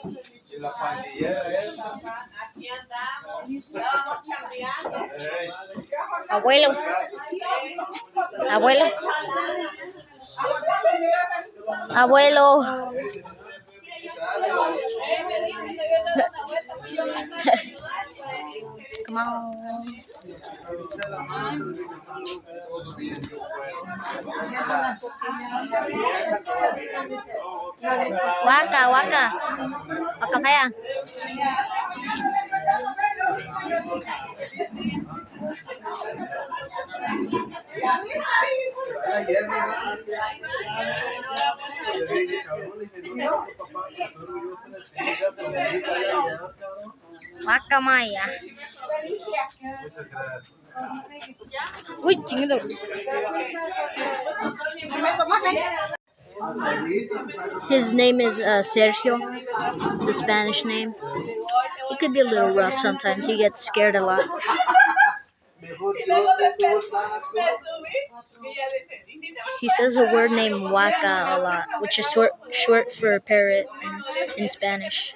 Y la pandillera esa. Aquí andamos, estábamos chambeando. Abuelo, abuelo, abuelo. Come on. Todo bien, yo puedo. Waka, waka. Waka fea. Waka Maya. Uy, chingado. His name is Sergio. It's a Spanish name. He could be a little rough sometimes. He gets scared a lot. He says a word named waka a lot, which is short for parrot in Spanish.